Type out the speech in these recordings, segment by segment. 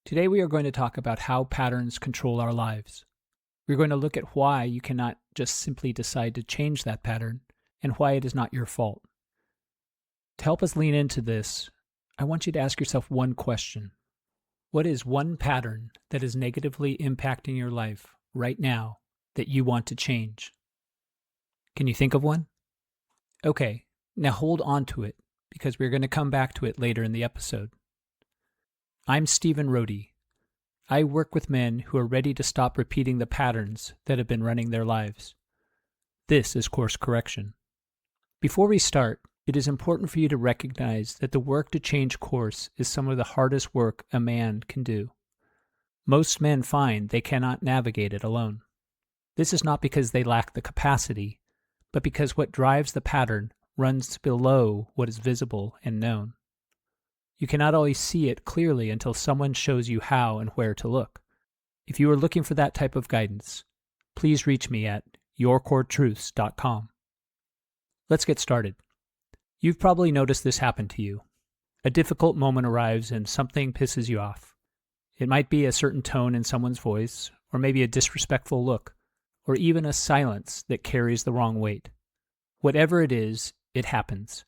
Today we are going to talk about how patterns control our lives. We're going to look at why you cannot just simply decide to change that pattern and why it is not your fault. To help us lean into this, I want you to ask yourself one question. What is one pattern that is negatively impacting your life right now that you want to change? Can you think of one? Okay, now hold on to it because we're going to come back to it later in the episode. I'm Stephen Rohde. I work with men who are ready to stop repeating the patterns that have been running their lives. This is Course Correction. Before we start, it is important for you to recognize that the work to change course is some of the hardest work a man can do. Most men find they cannot navigate it alone. This is not because they lack the capacity, but because what drives the pattern runs below what is visible and known. You cannot always see it clearly until someone shows you how and where to look. If you are looking for that type of guidance, please reach me at yourcoretruths.com. Let's get started. You've probably noticed this happen to you. A difficult moment arrives and something pisses you off. It might be a certain tone in someone's voice, or maybe a disrespectful look, or even a silence that carries the wrong weight. Whatever it is, it happens.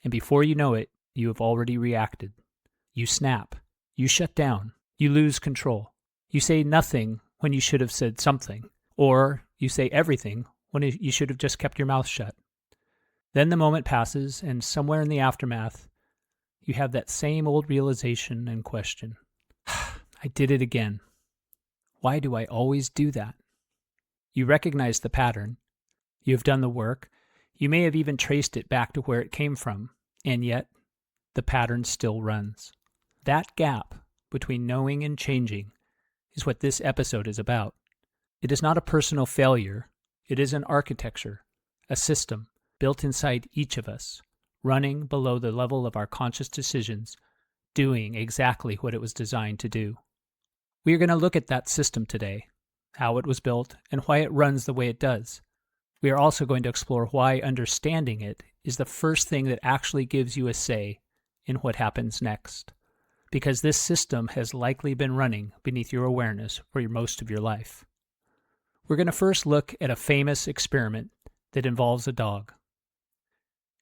And before you know it, you have already reacted. You snap. You shut down. You lose control. You say nothing when you should have said something, or you say everything when you should have just kept your mouth shut. Then the moment passes, and somewhere in the aftermath, you have that same old realization and question. I did it again. Why do I always do that? You recognize the pattern. You have done the work. You may have even traced it back to where it came from, and yet the pattern still runs. That gap between knowing and changing is what this episode is about. It is not a personal failure. It is an architecture, a system built inside each of us, running below the level of our conscious decisions, doing exactly what it was designed to do. We are going to look at that system today, how it was built, and why it runs the way it does. We are also going to explore why understanding it is the first thing that actually gives you a say in what happens next, because this system has likely been running beneath your awareness for most of your life. We're going to first look at a famous experiment that involves a dog.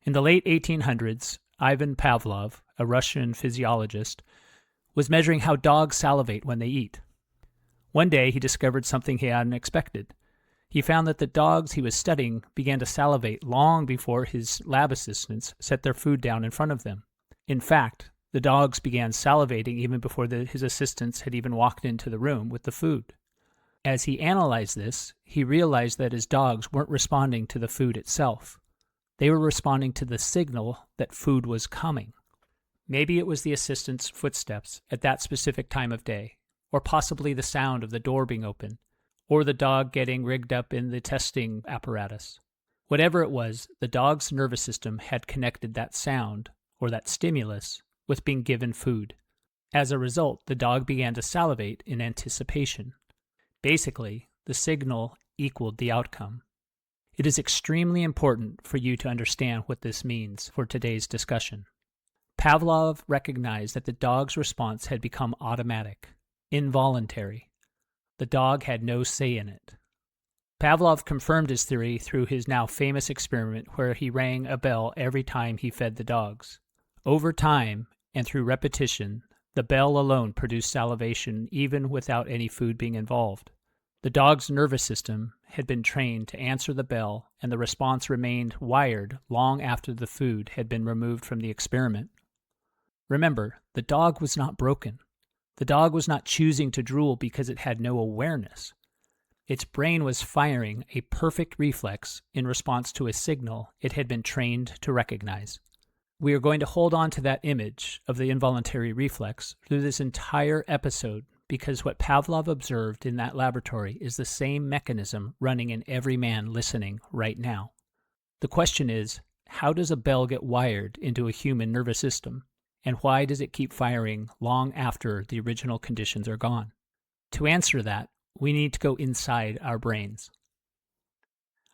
In the late 1800s, Ivan Pavlov, a Russian physiologist, was measuring how dogs salivate when they eat. One day, he discovered something he hadn't expected. He found that the dogs he was studying began to salivate long before his lab assistants set their food down in front of them. In fact, the dogs began salivating even before his assistants had even walked into the room with the food. As he analyzed this, he realized that his dogs weren't responding to the food itself. They were responding to the signal that food was coming. Maybe it was the assistant's footsteps at that specific time of day, or possibly the sound of the door being open, or the dog getting rigged up in the testing apparatus. Whatever it was, the dog's nervous system had connected that sound, or that stimulus, with being given food. As a result, the dog began to salivate in anticipation. Basically, the signal equaled the outcome. It is extremely important for you to understand what this means for today's discussion. Pavlov recognized that the dog's response had become automatic, involuntary. The dog had no say in it. Pavlov confirmed his theory through his now famous experiment where he rang a bell every time he fed the dogs. Over time, and through repetition, the bell alone produced salivation even without any food being involved. The dog's nervous system had been trained to answer the bell, and the response remained wired long after the food had been removed from the experiment. Remember, the dog was not broken. The dog was not choosing to drool because it had no awareness. Its brain was firing a perfect reflex in response to a signal it had been trained to recognize. We are going to hold on to that image of the involuntary reflex through this entire episode because what Pavlov observed in that laboratory is the same mechanism running in every man listening right now. The question is, how does a bell get wired into a human nervous system, and why does it keep firing long after the original conditions are gone? To answer that, we need to go inside our brains.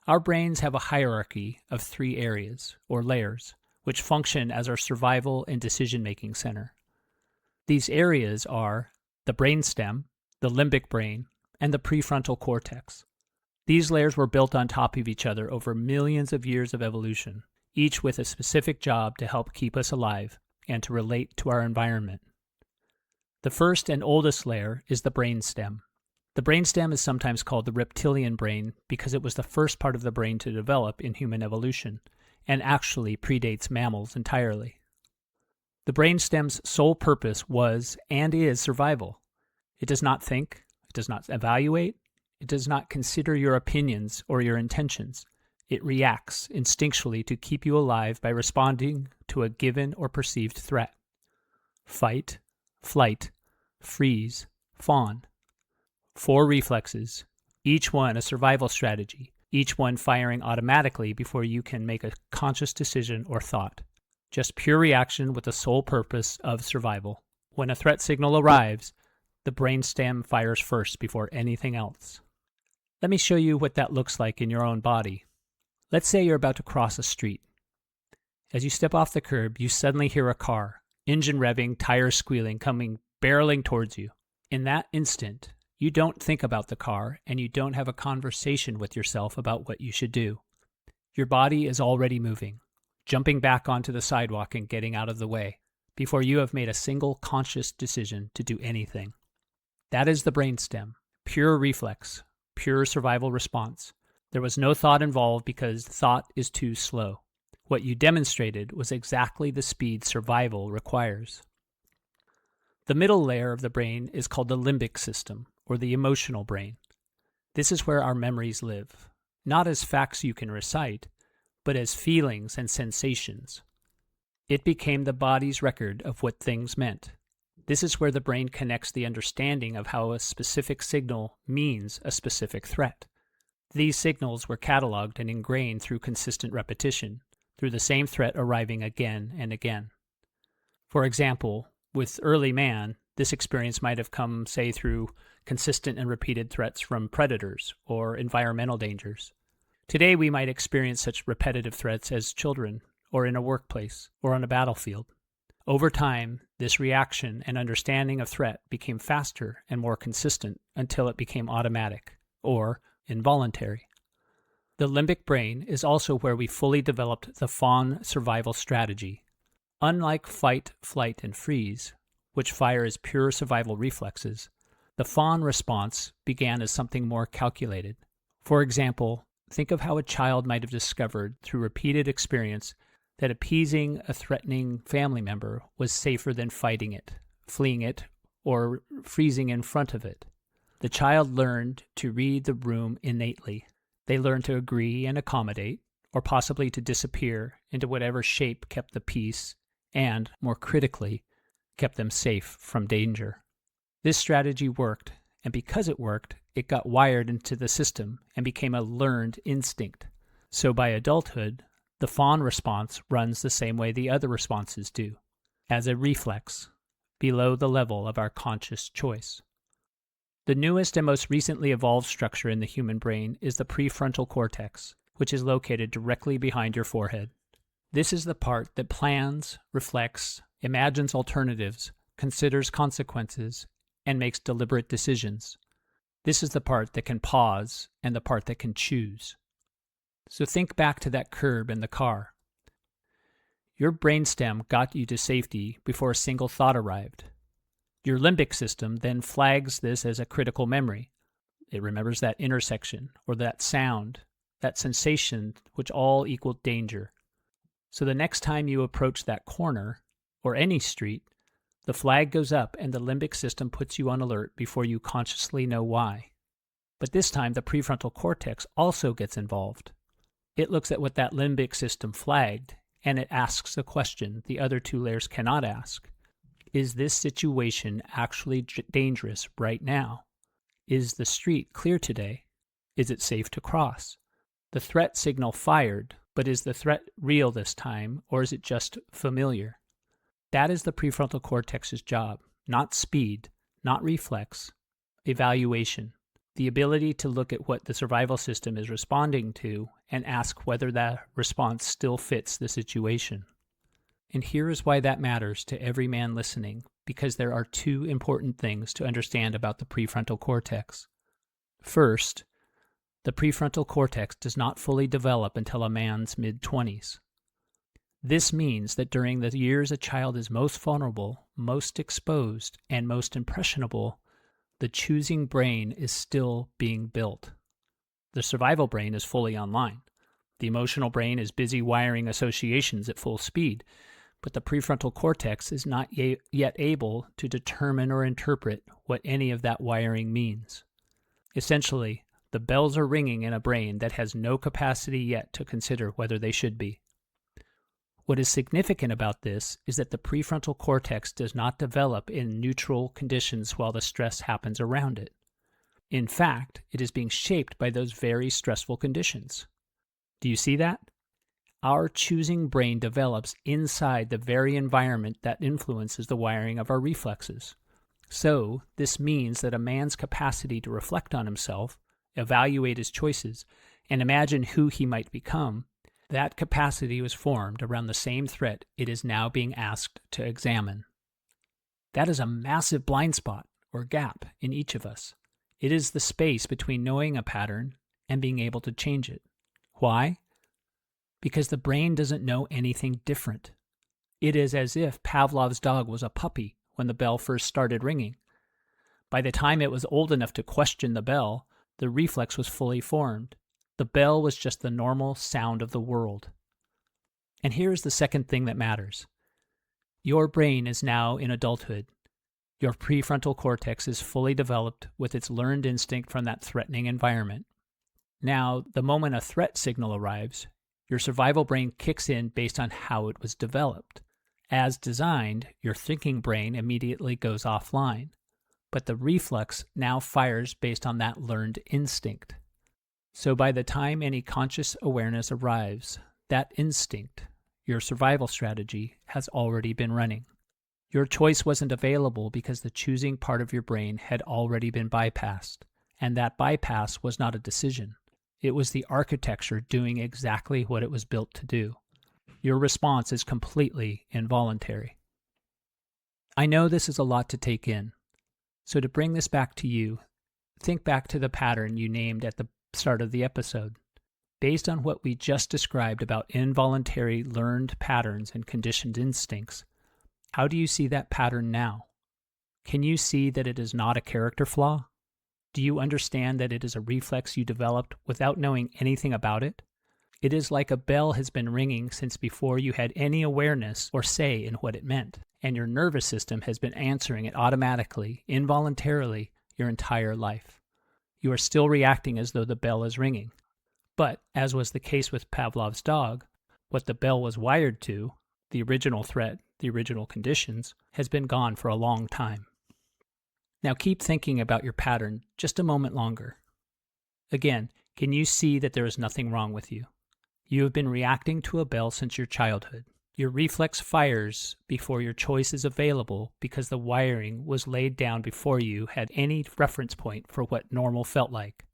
Our brains have a hierarchy of 3 areas, or layers, which function as our survival and decision-making center. These areas are the brainstem, the limbic brain, and the prefrontal cortex. These layers were built on top of each other over millions of years of evolution, each with a specific job to help keep us alive and to relate to our environment. The first and oldest layer is the brainstem. The brainstem is sometimes called the reptilian brain because it was the first part of the brain to develop in human evolution and actually predates mammals entirely. The brainstem's sole purpose was and is survival. It does not think, it does not evaluate, it does not consider your opinions or your intentions. It reacts instinctually to keep you alive by responding to a given or perceived threat. Fight, flight, freeze, fawn. 4 reflexes, each one a survival strategy, each one firing automatically before you can make a conscious decision or thought. Just pure reaction with the sole purpose of survival. When a threat signal arrives, the brainstem fires first before anything else. Let me show you what that looks like in your own body. Let's say you're about to cross a street. As you step off the curb, you suddenly hear a car, engine revving, tires squealing, coming barreling towards you. In that instant, you don't think about the car and you don't have a conversation with yourself about what you should do. Your body is already moving, jumping back onto the sidewalk and getting out of the way before you have made a single conscious decision to do anything. That is the brainstem, pure reflex, pure survival response. There was no thought involved because thought is too slow. What you demonstrated was exactly the speed survival requires. The middle layer of the brain is called the limbic system, or the emotional brain. This is where our memories live, not as facts you can recite, but as feelings and sensations. It became the body's record of what things meant. This is where the brain connects the understanding of how a specific signal means a specific threat. These signals were cataloged and ingrained through consistent repetition, through the same threat arriving again and again. For example, with early man, this experience might have come, say, through consistent and repeated threats from predators or environmental dangers. Today, we might experience such repetitive threats as children, or in a workplace, or on a battlefield. Over time, this reaction and understanding of threat became faster and more consistent until it became automatic, or involuntary. The limbic brain is also where we fully developed the fawn survival strategy. Unlike fight, flight, and freeze, which fire as pure survival reflexes, the fawn response began as something more calculated. For example, think of how a child might have discovered through repeated experience that appeasing a threatening family member was safer than fighting it, fleeing it, or freezing in front of it. The child learned to read the room innately. They learned to agree and accommodate, or possibly to disappear into whatever shape kept the peace and, more critically, kept them safe from danger. This strategy worked, and because it worked, it got wired into the system and became a learned instinct. So by adulthood, the fawn response runs the same way the other responses do, as a reflex, below the level of our conscious choice. The newest and most recently evolved structure in the human brain is the prefrontal cortex, which is located directly behind your forehead. This is the part that plans, reflects, imagines alternatives, considers consequences, and makes deliberate decisions. This is the part that can pause and the part that can choose. So think back to that curb in the car. Your brainstem got you to safety before a single thought arrived. Your limbic system then flags this as a critical memory. It remembers that intersection, or that sound, that sensation, which all equaled danger. So the next time you approach that corner, or any street, the flag goes up and the limbic system puts you on alert before you consciously know why. But this time the prefrontal cortex also gets involved. It looks at what that limbic system flagged, and it asks a question the other 2 layers cannot ask. Is this situation actually dangerous right now? Is the street clear today? Is it safe to cross? The threat signal fired, but is the threat real this time, or is it just familiar? That is the prefrontal cortex's job, not speed, not reflex, evaluation. The ability to look at what the survival system is responding to and ask whether that response still fits the situation. And here is why that matters to every man listening, because there are two important things to understand about the prefrontal cortex. First, the prefrontal cortex does not fully develop until a man's mid-20s. This means that during the years a child is most vulnerable, most exposed, and most impressionable, the choosing brain is still being built. The survival brain is fully online. The emotional brain is busy wiring associations at full speed, but the prefrontal cortex is not yet able to determine or interpret what any of that wiring means. Essentially, the bells are ringing in a brain that has no capacity yet to consider whether they should be. What is significant about this is that the prefrontal cortex does not develop in neutral conditions while the stress happens around it. In fact, it is being shaped by those very stressful conditions. Do you see that? Our choosing brain develops inside the very environment that influences the wiring of our reflexes. So, this means that a man's capacity to reflect on himself, evaluate his choices, and imagine who he might become, that capacity was formed around the same threat it is now being asked to examine. That is a massive blind spot, or gap, in each of us. It is the space between knowing a pattern and being able to change it. Why? Because the brain doesn't know anything different. It is as if Pavlov's dog was a puppy when the bell first started ringing. By the time it was old enough to question the bell, the reflex was fully formed. The bell was just the normal sound of the world. And here's the second thing that matters. Your brain is now in adulthood. Your prefrontal cortex is fully developed with its learned instinct from that threatening environment. Now, the moment a threat signal arrives, your survival brain kicks in based on how it was developed. As designed, your thinking brain immediately goes offline, but the reflex now fires based on that learned instinct. So by the time any conscious awareness arrives, that instinct, your survival strategy, has already been running. Your choice wasn't available because the choosing part of your brain had already been bypassed, and that bypass was not a decision. It was the architecture doing exactly what it was built to do. Your response is completely involuntary. I know this is a lot to take in, so to bring this back to you, think back to the pattern you named at the start of the episode. Based on what we just described about involuntary learned patterns and conditioned instincts, how do you see that pattern now? Can you see that it is not a character flaw? Do you understand that it is a reflex you developed without knowing anything about it? It is like a bell has been ringing since before you had any awareness or say in what it meant, and your nervous system has been answering it automatically, involuntarily, your entire life. You are still reacting as though the bell is ringing. But, as was the case with Pavlov's dog, what the bell was wired to, the original threat, the original conditions, has been gone for a long time. Now keep thinking about your pattern just a moment longer. Again, can you see that there is nothing wrong with you? You have been reacting to a bell since your childhood. Your reflex fires before your choice is available because the wiring was laid down before you had any reference point for what normal felt like.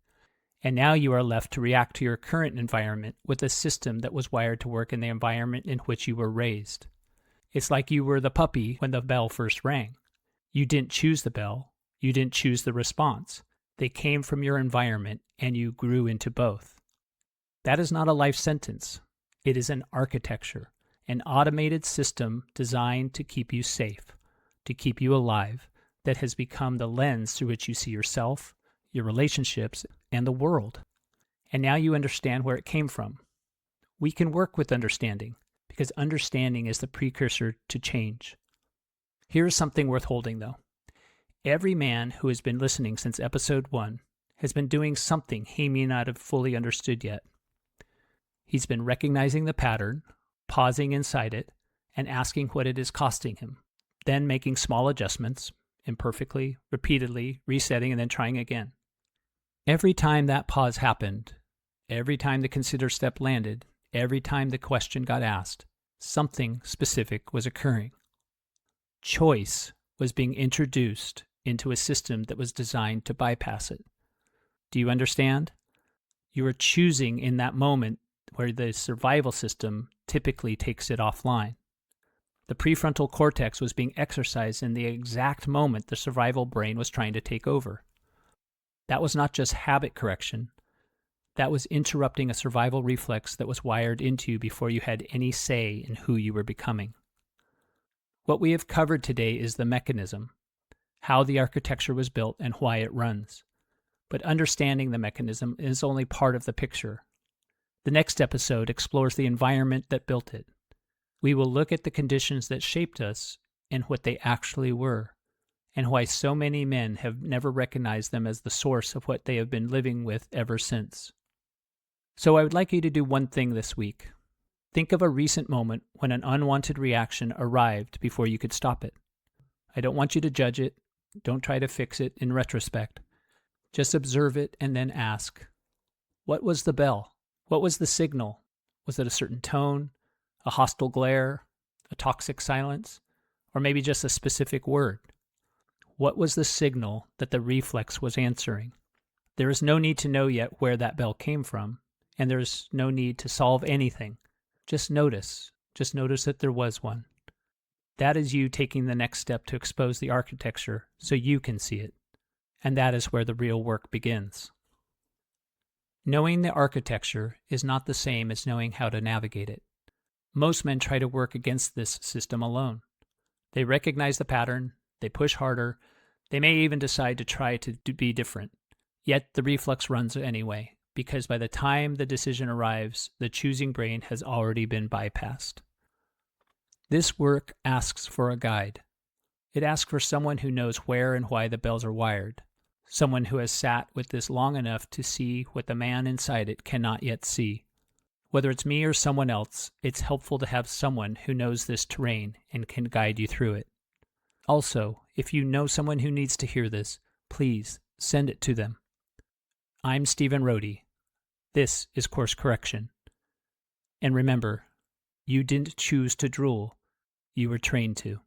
And now you are left to react to your current environment with a system that was wired to work in the environment in which you were raised. It's like you were the puppy when the bell first rang. You didn't choose the bell. You didn't choose the response. They came from your environment, and you grew into both. That is not a life sentence. It is an architecture, an automated system designed to keep you safe, to keep you alive, that has become the lens through which you see yourself, your relationships, and the world. And now you understand where it came from. We can work with understanding, because understanding is the precursor to change. Here is something worth holding, though. Every man who has been listening since episode 1 has been doing something he may not have fully understood yet. He's been recognizing the pattern, pausing inside it, and asking what it is costing him, then making small adjustments, imperfectly, repeatedly, resetting, and then trying again. Every time that pause happened, every time the consider step landed, every time the question got asked, something specific was occurring. Choice was being introduced into a system that was designed to bypass it. Do you understand? You are choosing in that moment where the survival system typically takes it offline. The prefrontal cortex was being exercised in the exact moment the survival brain was trying to take over. That was not just habit correction. That was interrupting a survival reflex that was wired into you before you had any say in who you were becoming. What we have covered today is the mechanism, how the architecture was built and why it runs. But understanding the mechanism is only part of the picture. The next episode explores the environment that built it. We will look at the conditions that shaped us and what they actually were, and why so many men have never recognized them as the source of what they have been living with ever since. So I would like you to do one thing this week. Think of a recent moment when an unwanted reaction arrived before you could stop it. I don't want you to judge it. Don't try to fix it in retrospect. Just observe it and then ask, what was the bell? What was the signal? Was it a certain tone, a hostile glare, a toxic silence, or maybe just a specific word? What was the signal that the reflex was answering? There is no need to know yet where that bell came from, and there's no need to solve anything. Just notice that there was one. That is you taking the next step to expose the architecture so you can see it. And that is where the real work begins. Knowing the architecture is not the same as knowing how to navigate it. Most men try to work against this system alone. They recognize the pattern, they push harder, they may even decide to try to be different. Yet the reflex runs anyway, because by the time the decision arrives, the choosing brain has already been bypassed. This work asks for a guide. It asks for someone who knows where and why the bells are wired, someone who has sat with this long enough to see what the man inside it cannot yet see. Whether it's me or someone else, it's helpful to have someone who knows this terrain and can guide you through it. Also, if you know someone who needs to hear this, please send it to them. I'm Stephen Rohde. This is Course Correction. And remember, you didn't choose to drool. You were trained to.